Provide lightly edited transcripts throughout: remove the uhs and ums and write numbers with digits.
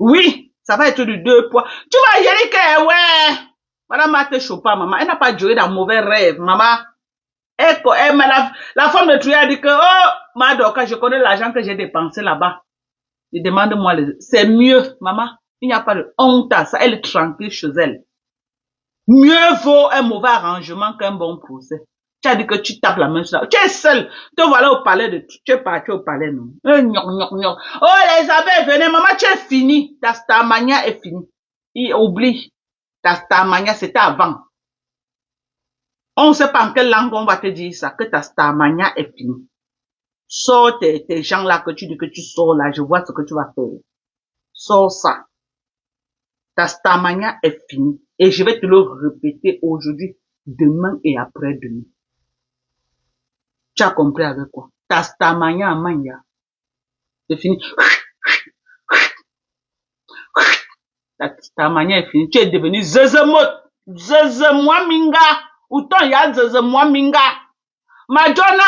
Oui, ça va être du 2 poids. Tu vas y aller que, ouais. Madame Marthe Chopin, maman. Elle n'a pas joué dans mauvais rêve, maman. La femme de Trouille a dit que, oh, Madoka, je connais l'argent que j'ai dépensé là-bas. Demande-moi, c'est mieux, maman. Il n'y a pas de honte à ça. Elle est tranquille chez elle. Mieux vaut un mauvais arrangement qu'un bon procès. Tu as dit que tu tapes la main sur la... Tu es seul. Te voilà au palais de... Tu es parti au palais, non? Oh, les abeilles, venez, maman, tu es fini. Ta starmania est fini. Oublie. Ta starmania, c'était avant. On ne sait pas en quelle langue on va te dire ça, que ta starmania est finie. Sors tes gens là que tu dis que tu sors là, je vois ce que tu vas faire. Sors ça. Ta starmania est finie. Et je vais te le répéter aujourd'hui, demain et après-demain. Tu as compris avec quoi? Ta starmania en mania. C'est fini. Ta starmania est finie. Tu es devenu zezemot. Zezemwaminga. Outon ya zezemwaminga. Majona,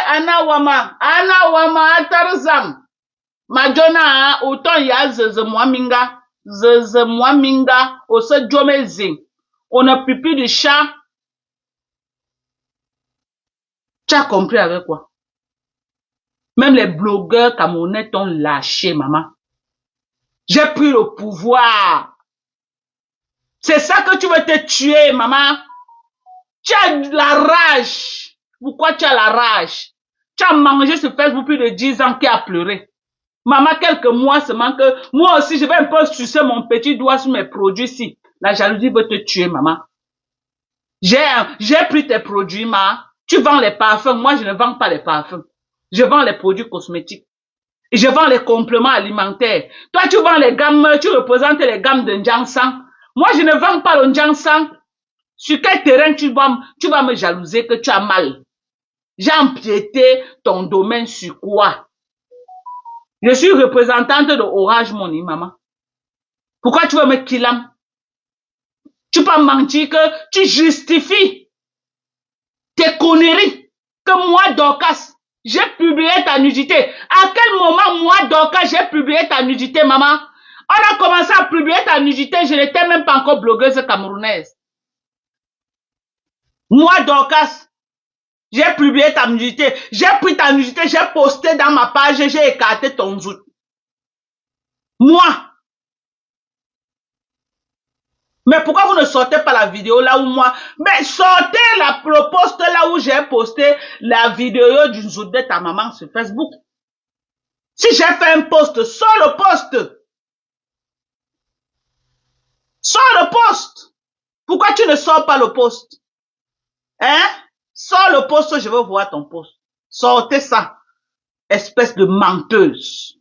anawama atarzam. Majona, outon ya zezemwaminga. Zezemwaminga. Ose jomezing. On a pipi de chat. Tu as compris avec quoi? Même les blogueurs camerounais t'ont lâché, maman. J'ai pris le pouvoir. C'est ça que tu veux te tuer, maman. Tu as la rage. Pourquoi tu as la rage? Tu as mangé sur Facebook plus de 10 ans qui a pleuré. Maman, quelques mois seulement que moi aussi, je vais un peu sucer mon petit doigt sur mes produits ici. La jalousie veut te tuer, maman. J'ai pris tes produits, maman. Tu vends les parfums. Moi, je ne vends pas les parfums. Je vends les produits cosmétiques. Et je vends les compléments alimentaires. Toi, tu vends les gammes, tu représentes les gammes de Njansang. Moi, je ne vends pas le Njansang. Sur quel terrain tu vas me jalouser que tu as mal? J'ai empiété ton domaine sur quoi? Je suis représentante de Orange Money, maman. Pourquoi tu veux me killam? Tu peux mentir que tu justifies tes conneries. Que moi, Dorcas, j'ai publié ta nudité. À quel moment, moi, Dorcas, j'ai publié ta nudité, maman? On a commencé à publier ta nudité, je n'étais même pas encore blogueuse camerounaise. Moi, Dorcas, j'ai publié ta nudité. J'ai pris ta nudité, j'ai posté dans ma page, j'ai écarté ton zout. Moi. Mais pourquoi vous ne sortez pas la vidéo là où moi... Mais sortez le post là où j'ai posté la vidéo du zout de ta maman sur Facebook. Si j'ai fait un post, sors le post. Sors le post. Pourquoi tu ne sors pas le post? Hein? Sors le post, je veux voir ton post. Sortez ça. Espèce de menteuse.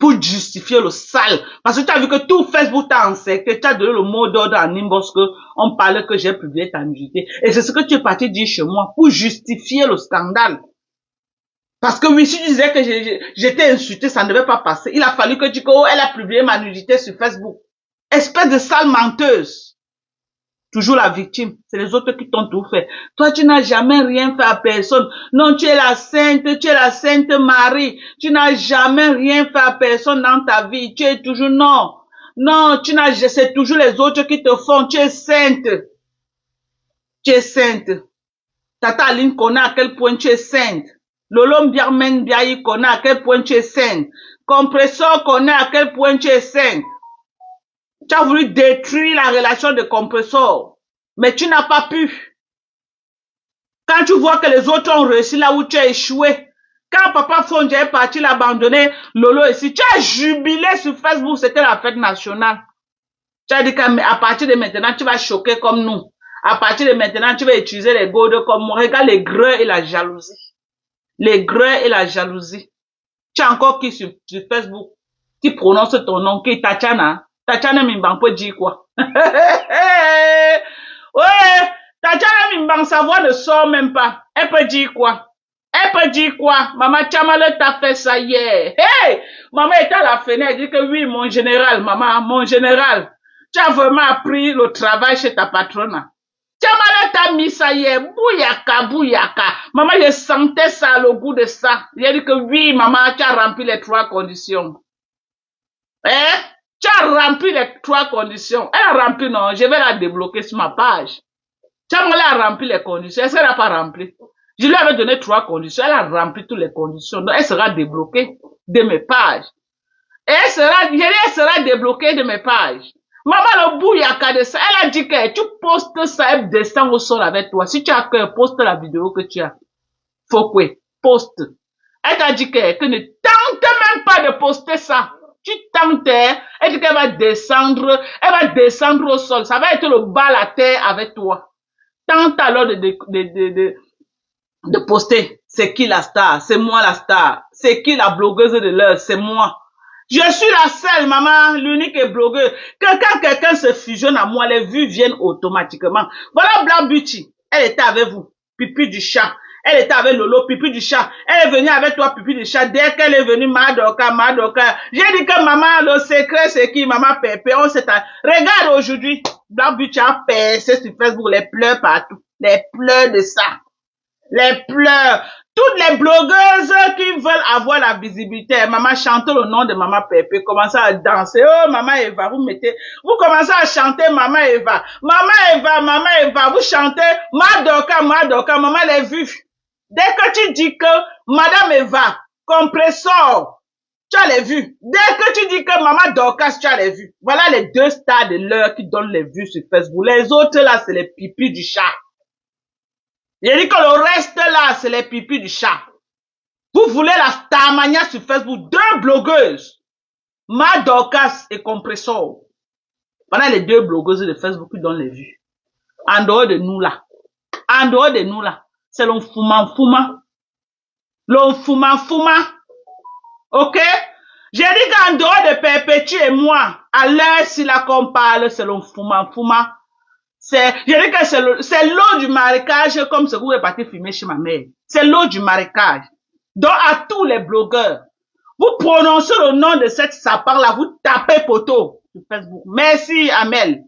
Pour justifier le sale. Parce que tu as vu que tout Facebook t'a encerclé. Tu as donné le mot d'ordre à Nimbos que on parlait que j'ai publié ta nudité. Et c'est ce que tu es parti dire chez moi pour justifier le scandale. Parce que oui, si tu disais que j'étais insulté, ça ne devait pas passer. Il a fallu que tu dises, oh, elle a publié ma nudité sur Facebook. Espèce de sale menteuse. Toujours la victime. C'est les autres qui t'ont tout fait. Toi, tu n'as jamais rien fait à personne. Non, tu es la sainte Marie. Tu n'as jamais rien fait à personne dans ta vie. Tu es toujours, non. Non, c'est toujours les autres qui te font. Tu es sainte. Tu es sainte. Tata Aline connaît à quel point tu es sainte. Lolo Mbiarmen Biayi connaît à quel point tu es sainte. Compresseur connaît à quel point tu es sainte. Tu as voulu détruire la relation de compresseur, mais tu n'as pas pu. Quand tu vois que les autres ont réussi là où tu as échoué, quand Papa Fondja est parti l'abandonner, Lolo ici, tu as jubilé sur Facebook, c'était la fête nationale. Tu as dit qu'à partir de maintenant, tu vas choquer comme nous. À partir de maintenant, tu vas utiliser les godes comme moi. Regarde les greux et la jalousie. Les greux et la jalousie. Tu as encore qui sur Facebook, qui prononce ton nom, qui est Tatiana. Tatiana Mimbang peut dire quoi? Ouais, Tatiana Mimbang, sa voix ne sort même pas. Elle peut dire quoi? Elle peut dire quoi? Maman Chamale t'a fait ça hier. Hey! Maman était à la fenêtre, elle dit que oui, mon général, maman, mon général. Tu as vraiment appris le travail chez ta patronne. Chamale t'a mis ça hier. Bouyaka, bouyaka. Maman, je sentais ça, le goût de ça. J'ai dit que oui, maman, tu as rempli les 3 conditions. Hein? Tu as rempli les 3 conditions. Elle a rempli, non, je vais la débloquer sur ma page. Tu as rempli les conditions. Est-ce qu'elle n'a pas rempli? Je lui avais donné 3 conditions. Elle a rempli toutes les conditions. Donc, elle sera débloquée de mes pages. Et elle sera débloquée de mes pages. Maman le bouyaka de ça. Elle a dit que tu postes ça, elle descend au sol avec toi. Si tu as cœur, poste la vidéo que tu as. Faut que, poste. Elle t'a dit que ne tente même pas de poster ça. Tu tentes, elle dit qu'elle va descendre au sol. Ça va être le bas la terre avec toi. Tente alors de poster. C'est qui la star? C'est moi la star. C'est qui la blogueuse de l'heure? C'est moi. Je suis la seule, maman, l'unique blogueuse. Que quand quelqu'un se fusionne à moi, les vues viennent automatiquement. Voilà Black Beauty. Elle était avec vous. Pipi du chat. Elle était avec Lolo, Pipi du chat. Elle est venue avec toi, Pipi du chat. Dès qu'elle est venue, Madoka. J'ai dit que maman, le secret, c'est qui? Maman Pépé, on s'est... Regarde aujourd'hui. Black Beauty a percé sur Facebook les pleurs partout. Les pleurs de ça. Les pleurs. Toutes les blogueuses qui veulent avoir la visibilité, maman chante le nom de maman Pépé, commencez à danser. Oh, maman Eva, vous commencez à chanter maman Eva. Maman Eva, vous chantez Madoka, maman les vues. Dès que tu dis que madame Eva, compressor, tu as les vues. Dès que tu dis que maman Dorcas, tu as les vues. Voilà les 2 stars de l'heure qui donnent les vues sur Facebook. Les autres là, c'est les pipis du chat. J'ai dit que le reste là, c'est les pipis du chat. Vous voulez la Starmania sur Facebook, 2 blogueuses. Dorcas et Compressor. Voilà les 2 blogueuses de Facebook qui donnent les vues. En dehors de nous là. C'est l'onfuma. Ok? J'ai dit qu'en dehors de Perpétue et moi, à l'heure si là qu'on parle, c'est l'onfuma. Je dis que c'est l'eau du marécage comme ce que vous êtes parti filmer chez ma mère. C'est l'eau du marécage. Donc à tous les blogueurs, vous prononcez le nom de cette sapard là, vous tapez poteau sur Facebook. Merci Amel,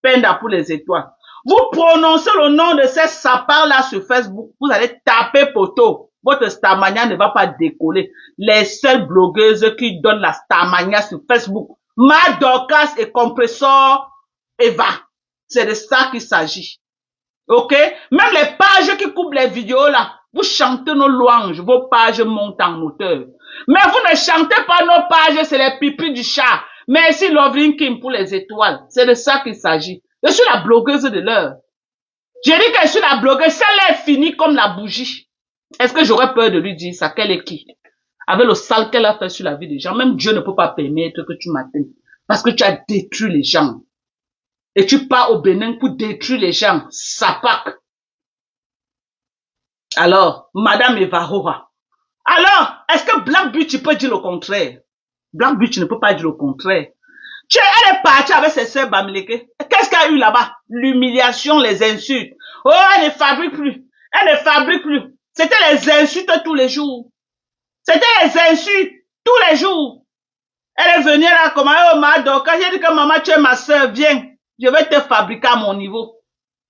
Penda pour les étoiles. Vous prononcez le nom de cette sapard là sur Facebook, vous allez taper poteau. Votre Starmania ne va pas décoller. Les seules blogueuses qui donnent la Starmania sur Facebook, Dorcas et Compressor Eva. C'est de ça qu'il s'agit. Ok? Même les pages qui coupent les vidéos là, vous chantez nos louanges, vos pages montent en hauteur. Mais vous ne chantez pas nos pages, c'est les pipis du chat. Merci Loveline Kim pour les étoiles. C'est de ça qu'il s'agit. Je suis la blogueuse de l'heure. J'ai dit que je suis la blogueuse, celle-là est finie comme la bougie. Est-ce que j'aurais peur de lui dire ça? Qu'elle est qui? Avec le sale qu'elle a fait sur la vie des gens, même Dieu ne peut pas permettre que tu m'atteignes. Parce que tu as détruit les gens. Et tu pars au Bénin pour détruire les gens. Sapak. Alors, Madame Evaroa. Alors, est-ce que Black Beauty peut dire le contraire? Black Beauty ne peut pas dire le contraire. Elle est partie avec ses sœurs Bamileke. Qu'est-ce qu'il y a eu là-bas? L'humiliation, les insultes. Oh, elle ne fabrique plus. C'était les insultes tous les jours. Elle est venue là comme, oh, Madoka, j'ai dit que maman, tu es ma sœur, viens. Je vais te fabriquer à mon niveau.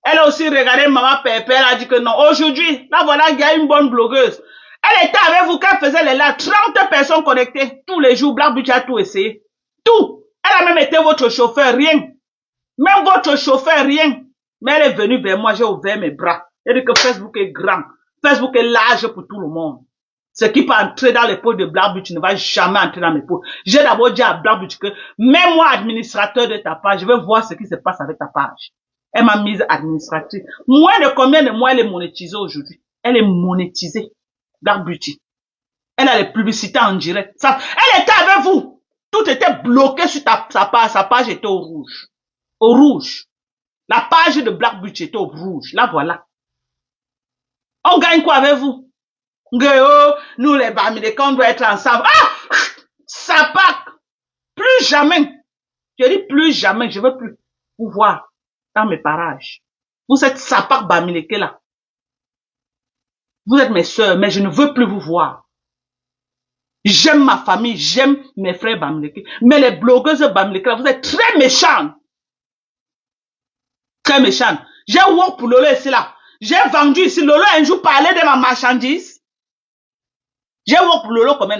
Elle a aussi regardé maman Pépé, elle a dit que non. Aujourd'hui, là voilà, il y a une bonne blogueuse. Elle était avec vous quand elle faisait les lives. 30 personnes connectées tous les jours. Black Beauty a tout essayé. Tout. Elle a même été votre chauffeur, rien. Même votre chauffeur, rien. Mais elle est venue vers moi, j'ai ouvert mes bras. Elle dit que Facebook est grand. Facebook est large pour tout le monde. Ce qui peut entrer dans l'épaule de Black Beauty ne va jamais entrer dans mes poches. J'ai d'abord dit à Black Beauty que, mets-moi administrateur de ta page, je veux voir ce qui se passe avec ta page. Elle m'a mise administratrice. Moins de combien de mois elle est monétisée aujourd'hui? Elle est monétisée. Black Beauty. Elle a les publicités en direct. Elle était avec vous. Tout était bloqué sur sa page. Sa page était au rouge. Au rouge. La page de Black Beauty était au rouge. Là, voilà. On gagne quoi avec vous? Nous les Bamileke, on doit être ensemble. Ah! Ça part. Plus jamais. Je dis plus jamais. Je veux plus vous voir dans mes parages. Vous êtes Sapak Bamileke là. Vous êtes mes sœurs, mais je ne veux plus vous voir. J'aime ma famille, j'aime mes frères Bamileke. Mais les blogueuses Bamileke là, vous êtes très méchants. Très méchants. J'ai work pour Lolo ici là. J'ai vendu ici. Lolo un jour parlait de ma marchandise. J'ai work pour Lolo combien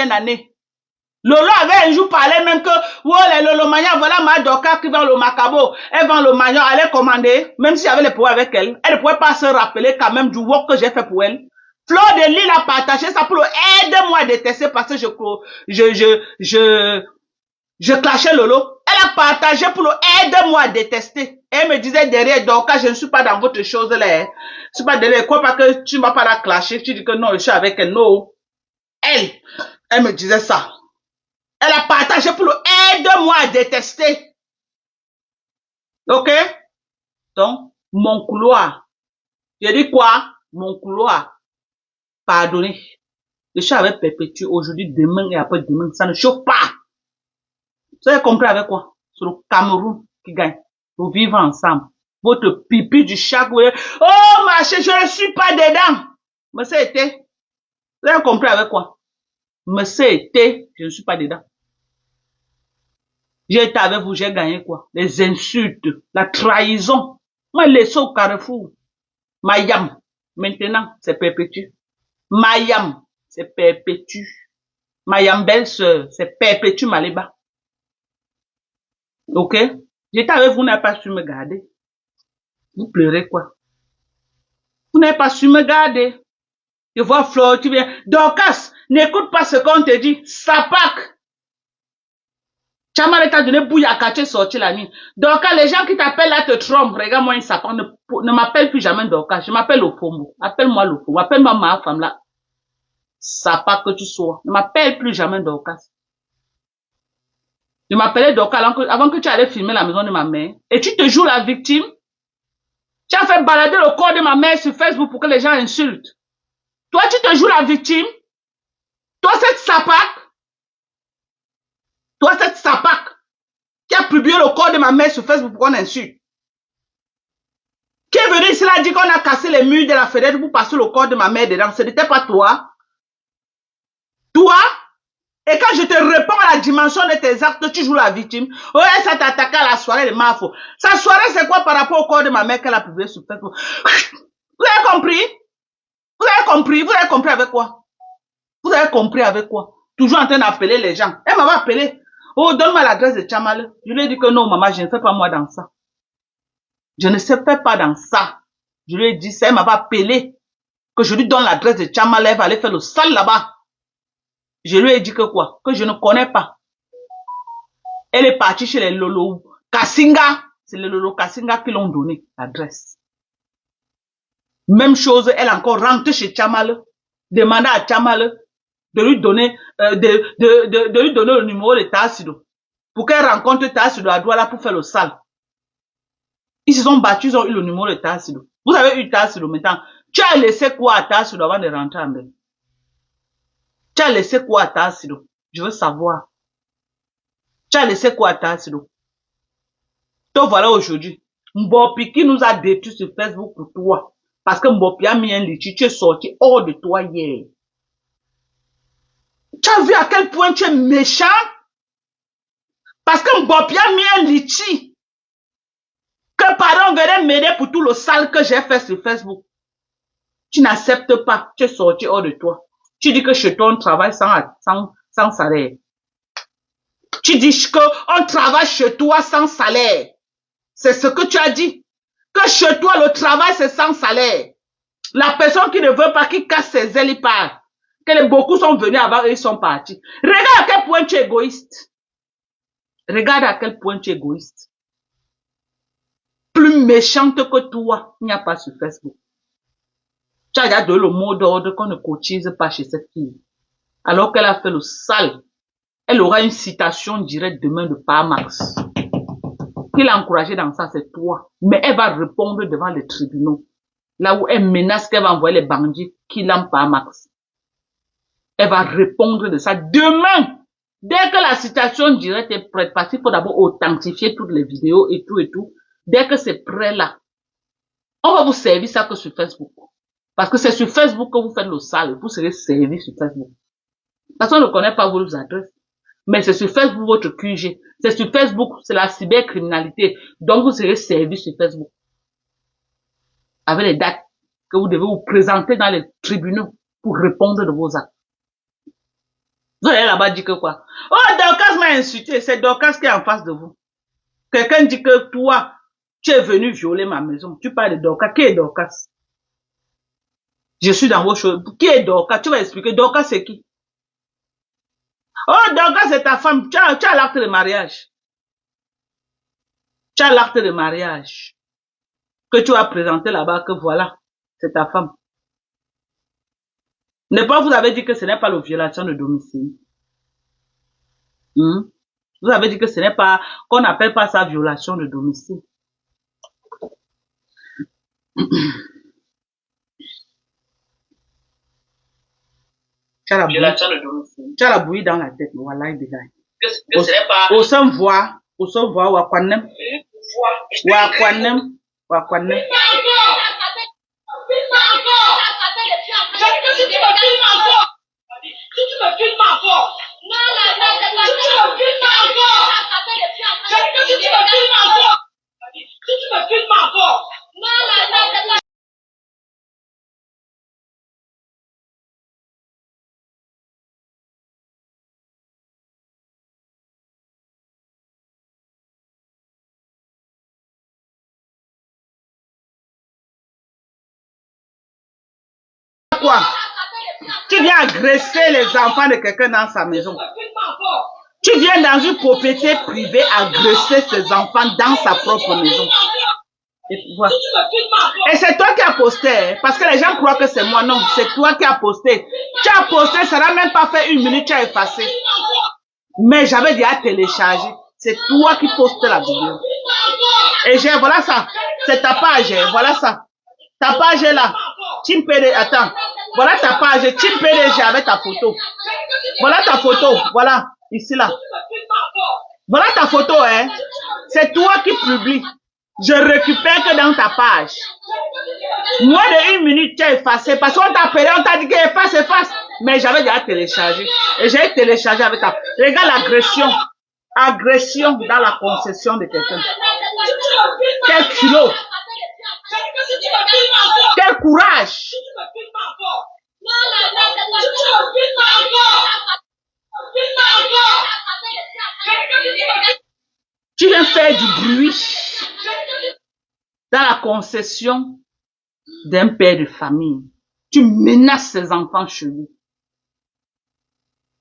d'années? Lolo avait un jour parlé même que, oh, les Lolo Magnan, voilà ma Doka qui vend le macabo. Elle vend le Magnan, elle est commandée. Même si j'avais les pouvoirs avec elle, elle ne pouvait pas se rappeler quand même du work que j'ai fait pour elle. Fleur de Lille a partagé ça pour aider-moi à détester parce que je clashais Lolo. Elle a partagé pour aider-moi à détester. Elle me disait derrière, Doka, je ne suis pas dans votre chose là. Je ne suis pas derrière. Quoi pas que tu ne vas pas la clasher. Tu dis que non, je suis avec elle. Non. Elle me disait ça. Elle a partagé pour aider-moi à détester. Ok? Donc, mon couloir. J'ai dit quoi? Mon couloir. Pardonnez. Je suis avec Perpétue aujourd'hui, demain et après-demain. Ça ne chauffe pas. Vous avez compris avec quoi? C'est le Cameroun qui gagne. Nous vivons ensemble. Votre pipi du chat. Oh, ma chérie, je ne suis pas dedans. Mais c'était. Vous avez compris avec quoi? Mais c'était. Je ne suis pas dedans. J'ai été avec vous, j'ai gagné quoi? Les insultes, la trahison. Moi, laissé au carrefour. Mayam. Maintenant, c'est Perpétue. Mayam, c'est Perpétue. Mayam belle-sœur, c'est Perpétue Maléba. Ok? J'étais avec vous, vous n'avez pas su me garder. Vous pleurez quoi? Vous n'avez pas su me garder. Je vois Flore, tu viens. Dorcas, n'écoute pas ce qu'on te dit. Sapak. Chamal t'a donné Bouyaka, tu es sorti la nuit. Dorcas, les gens qui t'appellent là te trompent. Regarde-moi un sapin. Ne m'appelle plus jamais Dorcas. Je m'appelle Lofombo. Appelle-moi Lofombo. Appelle-moi ma femme là. Sapak que tu sois. Ne m'appelle plus jamais Dorcas. Je m'appelais Dorcas avant que tu allais filmer la maison de ma mère. Et tu te joues la victime. Tu as fait balader le corps de ma mère sur Facebook pour que les gens insultent. Toi, tu te joues la victime. Toi, cette sapac. Toi, cette sapac qui a publié le corps de ma mère sur Facebook pour qu'on insulte. Qui est venu ici là dit qu'on a cassé les murs de la fenêtre pour passer le corps de ma mère dedans. Ce n'était pas toi. Toi. Et quand je te réponds à la dimension de tes actes, tu joues la victime. Ouais, ça t'attaque à la soirée de Mafo. Sa soirée, c'est quoi par rapport au corps de ma mère qu'elle a publié sur Facebook? Vous avez compris? Vous avez compris? Vous avez compris avec quoi? Vous avez compris avec quoi? Toujours en train d'appeler les gens. Elle m'avait appelé. Oh, donne-moi l'adresse de Chamale. Je lui ai dit que non, maman, je ne fais pas moi dans ça. Je ne sais pas dans ça. Je lui ai dit ça. Elle m'avait appelé. Que je lui donne l'adresse de Chamale. Elle va aller faire le sale là-bas. Je lui ai dit que quoi? Que je ne connais pas. Elle est partie chez les Lolo Kassinga. C'est les Lolo Kassinga qui l'ont donné l'adresse. Même chose, elle encore rentre chez Chamale. Demande à Chamale de lui donner, de lui donner le numéro de Tassido. Pour qu'elle rencontre Tassido à Douala pour faire le sale. Ils se sont battus, ils ont eu le numéro de Tassido. Vous avez eu Tassido maintenant. Tu as laissé quoi à Tassido avant de rentrer en Belgique? Tu as laissé quoi à Tassido? Je veux savoir. Tu as laissé quoi à Tassido? Donc voilà aujourd'hui. Mbopi qui nous a détruit sur Facebook pour toi. Parce que Mbopi a mis un litchi, tu es sorti hors de toi hier. Tu as vu à quel point tu es méchant? Parce que Mbopi a mis un litchi. Que pardon venait m'aider pour tout le sale que j'ai fait sur Facebook. Tu n'acceptes pas, tu es sorti hors de toi. Tu dis que chez toi on travaille sans salaire. Tu dis qu'on travaille chez toi sans salaire. C'est ce que tu as dit. Que chez toi le travail c'est sans salaire. La personne qui ne veut pas, qui casse ses ailes, il part. Beaucoup sont venus avant et ils sont partis. Regarde à quel point tu es égoïste. Regarde à quel point tu es égoïste. Plus méchante que toi, il n'y a pas sur Facebook. Tu as déjà donné le mot d'ordre qu'on ne cotise pas chez cette fille. Alors qu'elle a fait le sale. Elle aura une citation directe demain de Parmax. Qui l'a encouragé dans ça, c'est toi. Mais elle va répondre devant les tribunaux. Là où elle menace qu'elle va envoyer les bandits qui l'aiment Parmax. Elle va répondre de ça demain. Dès que la citation directe est prête, parce qu'il faut d'abord authentifier toutes les vidéos et tout. Dès que c'est prêt là, on va vous servir ça que sur Facebook. Parce que c'est sur Facebook que vous faites le sale. Vous serez servi sur Facebook. Parce qu'on ne connaît pas vos adresses. Mais c'est sur Facebook votre QG. C'est sur Facebook, c'est la cybercriminalité. Donc vous serez servi sur Facebook. Avec les dates que vous devez vous présenter dans les tribunaux pour répondre de vos actes. Vous allez là-bas dire que quoi? Oh, Dorcas m'a insulté. C'est Dorcas qui est en face de vous. Quelqu'un dit que toi, tu es venu violer ma maison. Tu parles de Dorcas. Qui est Dorcas? Je suis dans vos choses. Qui est Dorcas? Tu vas expliquer. Dorcas, c'est qui? Oh, Dorcas, c'est ta femme. Tu as l'acte de mariage. Tu as l'acte de mariage. Que tu as présenté là-bas, que voilà, c'est ta femme. Ne pas vous avez dit que ce n'est pas la violation de domicile. Vous avez dit que ce n'est pas, qu'on n'appelle pas ça violation de domicile. Tu as la violation de domicile. Tu as la bouillie dans la tête, voilà, il que ce n'est pas. Au sein voix, wakwanem. Wakwanem. Wakwanem. Si tu me filmes encore, si tu me filmes encore, si tu me filmes encore, si tu me filmes encore, si tu me filmes encore, quoi? Tu viens agresser les enfants de quelqu'un dans sa maison. Tu viens dans une propriété privée agresser ses enfants dans sa propre maison. Et c'est toi qui as posté, parce que les gens croient que c'est moi. Non, c'est toi qui as posté. Tu as posté, ça n'a même pas fait 1 minute, tu as effacé. Mais j'avais déjà téléchargé. C'est toi qui postes la vidéo. Et voilà ça. C'est ta page, voilà ça. Ta page est là. Team PD, attends. Voilà ta page, Team PDG avec ta photo. Voilà ta photo, voilà, ici là. Voilà ta photo, hein. C'est toi qui publies. Je récupère que dans ta page. Moins de 1 minute, tu as effacé. Parce qu'on t'a appelé, on t'a dit que efface. Mais j'avais déjà téléchargé. Et j'ai téléchargé avec ta... Regarde l'agression. Agression dans la concession de quelqu'un. Quel culot. Quel courage. Tu viens faire du bruit dans la concession d'un père de famille. Tu menaces ses enfants chez lui.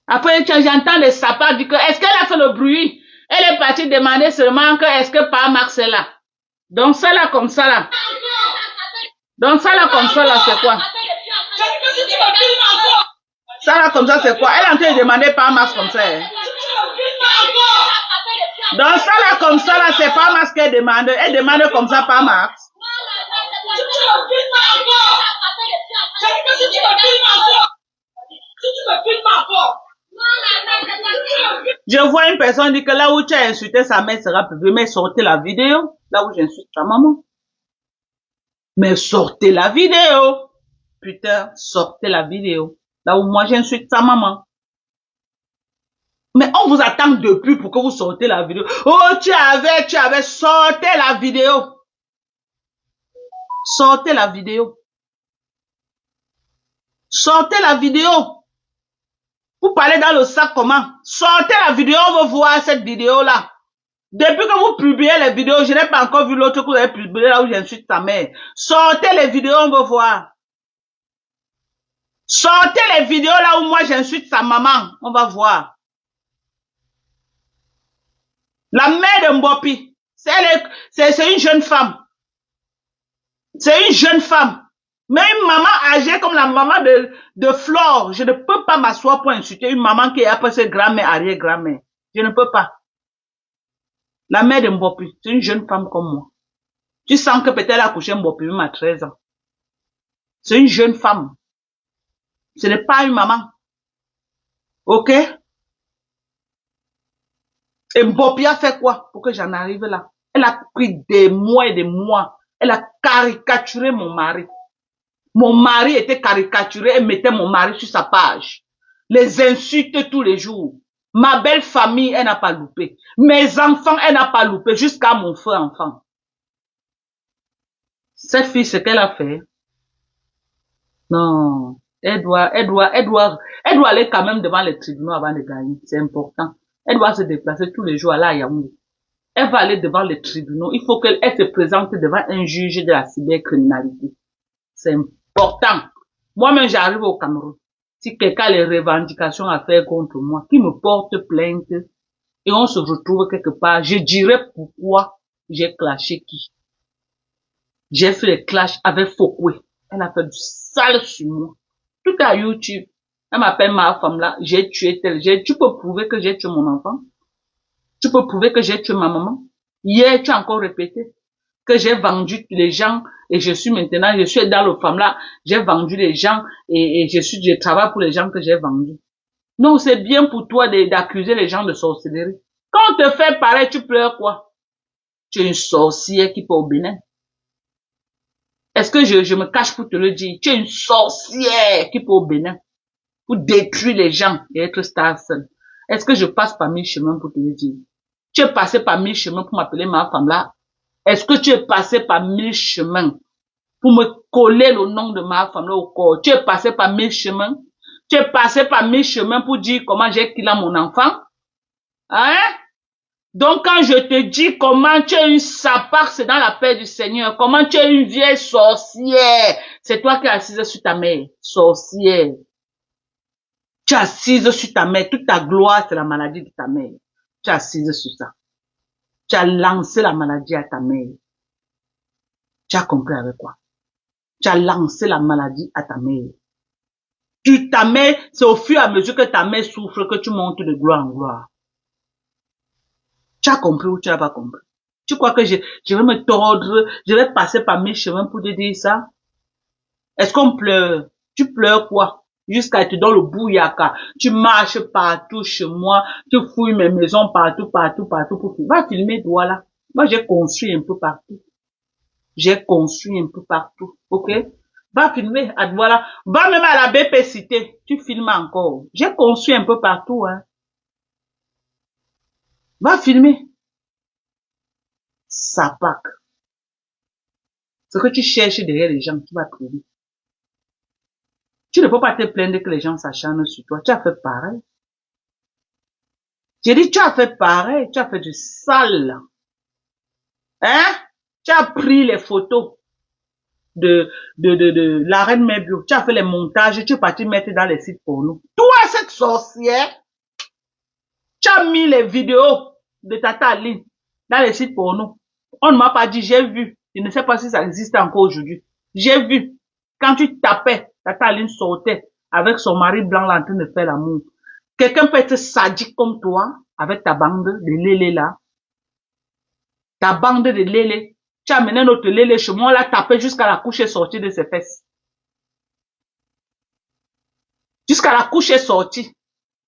Après, j'entends les sapins dire que est-ce qu'elle a fait le bruit? Elle est partie demander seulement que est-ce que pas Max est là. Donc ça là comme ça là. Donc ça là comme ça là, c'est quoi? Ça là comme ça, c'est quoi? Elle est en train de demander pas Max comme ça. Hein? Donc ça là comme ça là, c'est pas Max qu'elle demande. Elle demande comme ça pas Max. Je vois une personne dire que là où tu as insulté sa mère sera publié, mais sortez la vidéo. Là où j'insulte ta maman. Mais sortez la vidéo. Putain, sortez la vidéo. Là où moi j'insulte sa maman. Mais on vous attend depuis pour que vous sortez la vidéo. Oh, tu avais, sortez la vidéo. Sortez la vidéo. Sortez la vidéo. Vous parlez dans le sac comment? Sortez la vidéo, on veut voir cette vidéo-là. Depuis que vous publiez les vidéos, je n'ai pas encore vu l'autre que vous avez publié là où j'insulte ta mère. Sortez les vidéos, on veut voir. Sortez les vidéos là où moi j'insulte sa maman, on va voir. La mère de Mbopi, c'est une jeune femme. C'est une jeune femme. Mais une maman âgée comme la maman de Flore, je ne peux pas m'asseoir pour insulter une maman qui est après ses grand-mère, arrière-grand-mère. Je ne peux pas. La mère de Mbopi, c'est une jeune femme comme moi. Tu sens que peut-être elle a couché Mbopi même à 13 ans. C'est une jeune femme. Ce n'est pas une maman. Ok? Et Mbopi a fait quoi pour que j'en arrive là? Elle a pris des mois et des mois. Elle a caricaturé mon mari. Mon mari était caricaturé et mettait mon mari sur sa page. Les insultes tous les jours. Ma belle famille, elle n'a pas loupé. Mes enfants, elle n'a pas loupé. Jusqu'à mon frère enfant. Cette fille, ce qu'elle a fait. Non. Elle doit aller quand même devant les tribunaux avant de gagner. C'est important. Elle doit se déplacer tous les jours à Yaoundé. Elle va aller devant les tribunaux. Il faut qu'elle se présente devant un juge de la cybercriminalité. C'est important. Moi-même, j'arrive au Cameroun. Si quelqu'un a les revendications à faire contre moi, qui me porte plainte, et on se retrouve quelque part, je dirais pourquoi j'ai clashé qui. J'ai fait les clashs avec Fokwe. Elle a fait du sale sur moi. Tout à YouTube. Elle m'appelle ma femme là, j'ai tué tel. Tu peux prouver que j'ai tué mon enfant? Tu peux prouver que j'ai tué ma maman? Hier, tu as encore répété que j'ai vendu les gens et je suis dans le femme là, j'ai vendu les gens et je travaille pour les gens que j'ai vendus. Non, c'est bien pour toi d'accuser les gens de sorcellerie. Quand on te fait pareil, tu pleures quoi? Tu es une sorcière qui peut au Bénin. Est-ce que je me cache pour te le dire? Tu es une sorcière qui peut au Bénin pour détruire les gens et être star seul. Est-ce que je passe par 1000 chemins pour te le dire? Tu es passé par 1000 chemins pour m'appeler ma femme là? Est-ce que tu es passé par 1000 chemins pour me coller le nom de ma femme là au corps? Tu es passé par 1000 chemins? Tu es passé par 1000 chemins pour dire comment j'ai killé mon enfant? Hein? Donc quand je te dis comment tu es une sapard, c'est dans la paix du Seigneur. Comment tu es une vieille sorcière. C'est toi qui es assise sur ta mère. Sorcière. Tu es assise sur ta mère. Toute ta gloire, c'est la maladie de ta mère. Tu es assise sur ça. Tu as lancé la maladie à ta mère. Tu as compris avec quoi? Tu as lancé la maladie à ta mère. Ta mère, c'est au fur et à mesure que ta mère souffre que tu montes de gloire en gloire. Tu as compris ou tu n'as pas compris? Tu crois que je vais me tordre, je vais passer par mes chemins pour te dire ça? Est-ce qu'on pleure? Tu pleures quoi? Jusqu'à te donner le bouillaka. Tu marches partout chez moi, tu fouilles mes maisons partout pour filmer. Va filmer toi là. Moi j'ai construit un peu partout. J'ai construit un peu partout, ok? Va filmer, voilà. Va même à la BP Cité, tu filmes encore. J'ai construit un peu partout, hein. Va filmer. Sapac. Ce que tu cherches derrière les gens, tu vas trouver. Tu ne peux pas te plaindre que les gens s'acharnent sur toi. Tu as fait pareil. J'ai dit, tu as fait pareil. Tu as fait du sale. Hein? Tu as pris les photos de la reine Mébio. Tu as fait les montages. Tu es parti mettre dans les sites porno. Toi, cette sorcière, tu as mis les vidéos de Tata Aline dans les sites porno. On ne m'a pas dit, j'ai vu. Je ne sais pas si ça existe encore aujourd'hui. J'ai vu. Quand tu tapais, Tata Aline sortait avec son mari blanc là en train de faire l'amour. Quelqu'un peut être sadique comme toi, avec ta bande de lélé là. Ta bande de lélé. Tu as amené notre lélé chez moi, on l'a tapé jusqu'à la couche est sortie de ses fesses. Jusqu'à la couche est sortie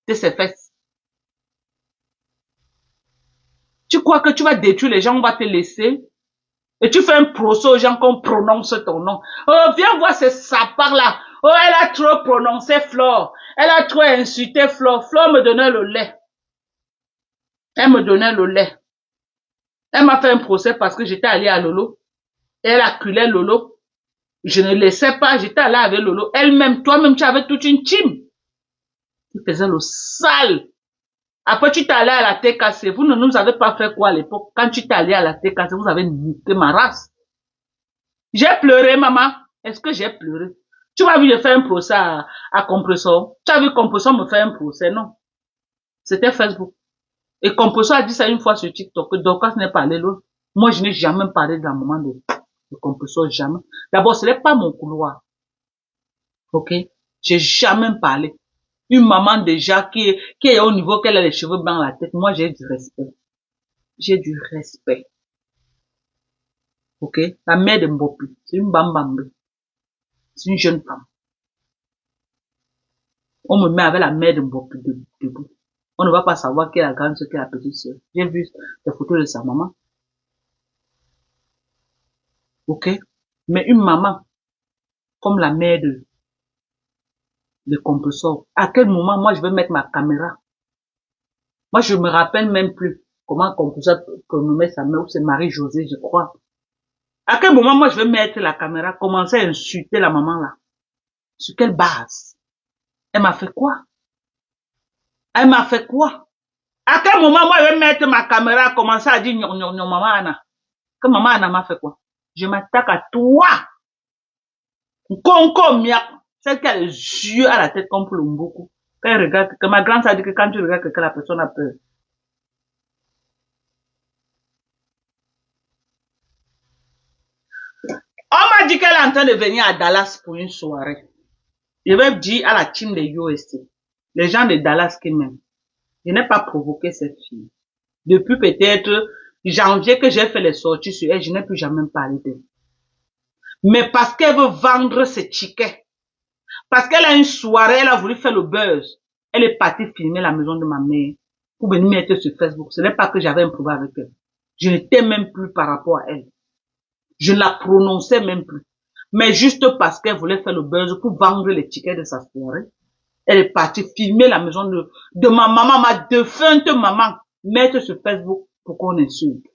de ses fesses. Tu crois que tu vas détruire les gens, on va te laisser. Et tu fais un procès aux gens qu'on prononce ton nom. Oh, viens voir ces sapards là. Oh, elle a trop prononcé Flore. Elle a trop insulté Flore. Flore me donnait le lait. Elle me donnait le lait. Elle m'a fait un procès parce que j'étais allée à Lolo. Et elle acculait Lolo. Je ne laissais pas, j'étais allée avec Lolo. Elle-même, toi-même, tu avais toute une team. Tu faisais le sale. Après, tu t'es allé à la TKC. Vous ne nous avez pas fait quoi à l'époque? Quand tu t'es allé à la TKC, vous avez niqué ma race. J'ai pleuré, maman. Est-ce que j'ai pleuré? Tu m'as vu, je fais un procès à Compressor. Tu as vu Compressor me faire un procès, non? C'était Facebook. Et Compressor a dit ça une fois sur TikTok, que Dorcas n'est pas allé l'autre. Moi, je n'ai jamais parlé d'un moment de Compressor, jamais. D'abord, ce n'est pas mon couloir. Ok? J'ai jamais parlé. Une maman déjà qui est au niveau qu'elle a les cheveux blancs à la tête. Moi, j'ai du respect. J'ai du respect. Ok? La mère de Mbopi, c'est une bambambe. C'est une jeune femme. On me met avec la mère de Mbopi debout. On ne va pas savoir qui est la grande soeur, qui est la petite soeur. J'ai vu les photos de sa maman. Ok? Mais une maman, comme la mère de Compressor, à quel moment moi je vais mettre ma caméra? Moi je me rappelle même plus comment Compressor nommait sa mère, ou c'est Marie-Josée, je crois. À quel moment moi je vais mettre la caméra, commencer à insulter la maman là? Sur quelle base? Elle m'a fait quoi? Elle m'a fait quoi? À quel moment, moi, je vais mettre ma caméra, commencer à dire non, non, non, maman Anna. Que maman Anna m'a fait quoi? Je m'attaque à toi. Conco miak. Celle qui a les yeux à la tête comme pour le beaucoup. Quand elle regarde, que ma grande ça dit que quand tu regardes que la personne a peur. On m'a dit qu'elle est en train de venir à Dallas pour une soirée. Je vais dire à la team de USC, les gens de Dallas qui m'aiment, je n'ai pas provoqué cette fille. Depuis peut-être janvier que j'ai fait les sorties sur elle, je n'ai plus jamais parlé d'elle. Mais parce qu'elle veut vendre ses tickets, parce qu'elle a une soirée, elle a voulu faire le buzz, elle est partie filmer la maison de ma mère pour venir mettre sur Facebook. Ce n'est pas que j'avais un problème avec elle. Je n'étais même plus par rapport à elle. Je ne la prononçais même plus. Mais juste parce qu'elle voulait faire le buzz pour vendre les tickets de sa soirée, elle est partie filmer la maison de ma maman, ma défunte maman, mettre sur Facebook pour qu'on insulte.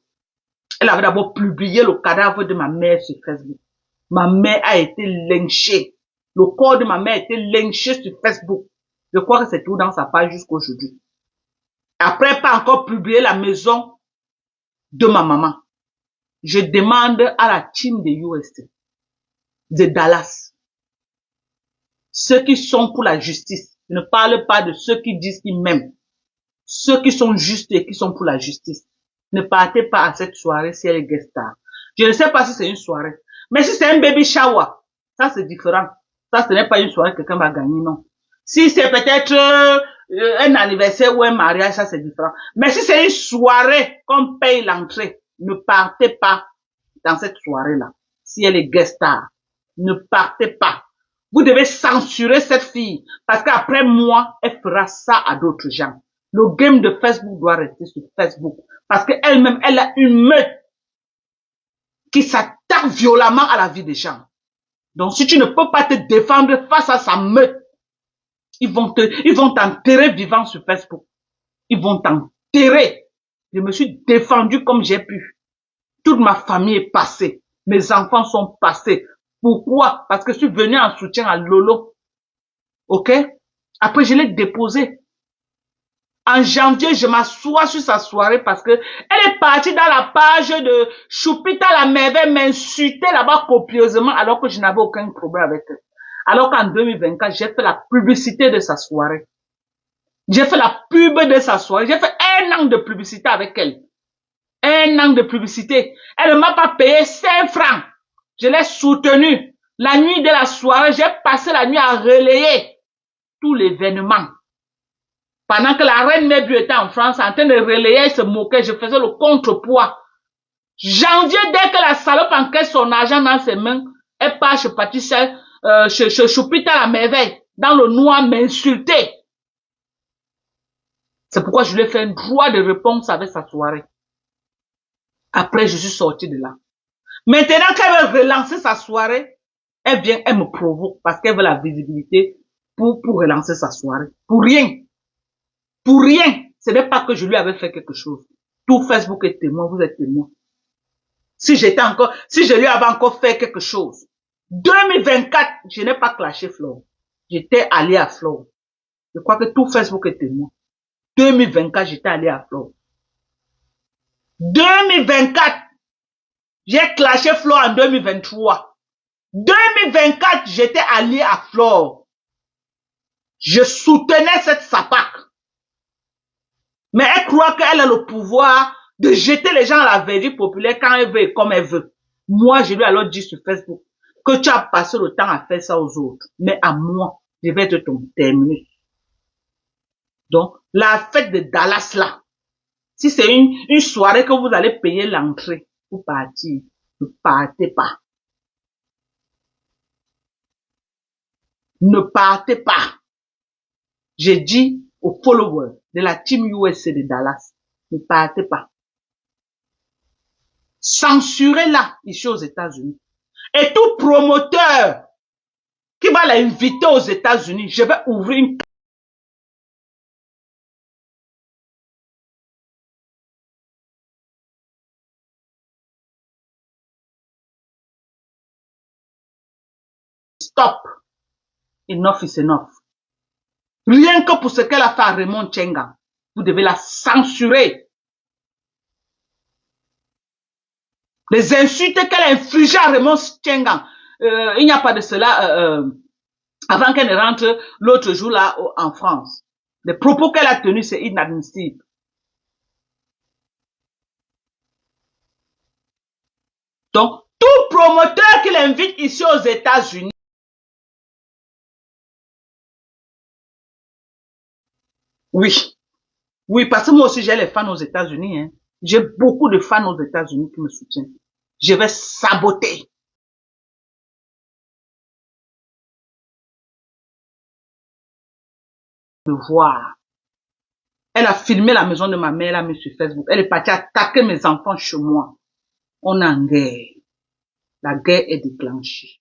Elle avait d'abord publié le cadavre de ma mère sur Facebook. Ma mère a été lynchée. Le corps de ma mère a été lynché sur Facebook. Je crois que c'est tout dans sa page jusqu'aujourd'hui. Après, pas encore publié la maison de ma maman. Je demande à la team de UST, de Dallas, ceux qui sont pour la justice. Je ne parle pas de ceux qui disent qu'ils m'aiment. Ceux qui sont justes et qui sont pour la justice. Ne partez pas à cette soirée si elle est guest star. Je ne sais pas si c'est une soirée. Mais si c'est un baby shower, ça c'est différent. Ça, ce n'est pas une soirée que quelqu'un va gagner, non. Si c'est peut-être un anniversaire ou un mariage, ça c'est différent. Mais si c'est une soirée qu'on paye l'entrée, ne partez pas dans cette soirée-là. Si elle est guest star, ne partez pas. Vous devez censurer cette fille parce qu'après moi, elle fera ça à d'autres gens. Le game de Facebook doit rester sur Facebook parce qu'elle-même, elle a une meute qui s'attaque violemment à la vie des gens. Donc, si tu ne peux pas te défendre face à sa meute, ils vont t'enterrer vivant sur Facebook. Ils vont t'enterrer. Je me suis défendu comme j'ai pu. Toute ma famille est passée. Mes enfants sont passés. Pourquoi? Parce que je suis venu en soutien à Lolo. Ok? Après, je l'ai déposé. En janvier, je m'assois sur sa soirée parce que elle est partie dans la page de Choupita la merveille m'insulter là-bas copieusement alors que je n'avais aucun problème avec elle. Alors qu'en 2024, j'ai fait la publicité de sa soirée. J'ai fait la pub de sa soirée. J'ai fait 1 an de publicité avec elle. 1 an de publicité. Elle ne m'a pas payé 5 francs. Je l'ai soutenue. La nuit de la soirée, j'ai passé la nuit à relayer tout l'événement. Pendant que la reine Mébu était en France, en train de relayer, elle se moquait, je faisais le contrepoids. Janvier, dès que la salope encaisse son argent dans ses mains, elle part chez Patricia, chez Choupita la merveille, dans le noir, m'insulter. C'est pourquoi je lui ai fait un droit de réponse avec sa soirée. Après, je suis sorti de là. Maintenant qu'elle veut relancer sa soirée, elle vient, elle me provoque parce qu'elle veut la visibilité pour relancer sa soirée. Pour rien. Pour rien. Ce n'est pas que je lui avais fait quelque chose. Tout Facebook est témoin, vous êtes témoin. Si je lui avais encore fait quelque chose. 2024, je n'ai pas clashé Flore. J'étais allé à Flore. Je crois que tout Facebook est témoin. 2024, j'étais allé à Flore. 2024, j'ai clashé Flore en 2023. 2024, j'étais allé à Flore. Je soutenais cette sapac. Mais elle croit qu'elle a le pouvoir de jeter les gens à la verdure populaire quand elle veut et comme elle veut. Moi, je lui ai alors dit sur Facebook que tu as passé le temps à faire ça aux autres. Mais à moi, je vais être ton terminus. Donc, la fête de Dallas là, si c'est une soirée que vous allez payer l'entrée pour partir, ne partez pas. Ne partez pas. J'ai dit aux followers de la team USA de Dallas, ne partez pas. Censurez-la ici aux États-Unis. Et tout promoteur qui va l'inviter aux États-Unis, je vais ouvrir une stop. Enough is enough. Rien que pour ce qu'elle a fait à Raymond Tchenga, vous devez la censurer. Les insultes qu'elle a infligées à Raymond Tchenga, il n'y a pas de cela avant qu'elle ne rentre l'autre jour là en France. Les propos qu'elle a tenus, c'est inadmissible. Donc, tout promoteur qu'il invite ici aux États-Unis, oui, parce que moi aussi j'ai les fans aux États-Unis. Hein. J'ai beaucoup de fans aux États-Unis qui me soutiennent. Je vais saboter. De voir. Elle a filmé la maison de ma mère, elle a mis sur Facebook. Elle est partie attaquer mes enfants chez moi. On est en guerre. La guerre est déclenchée.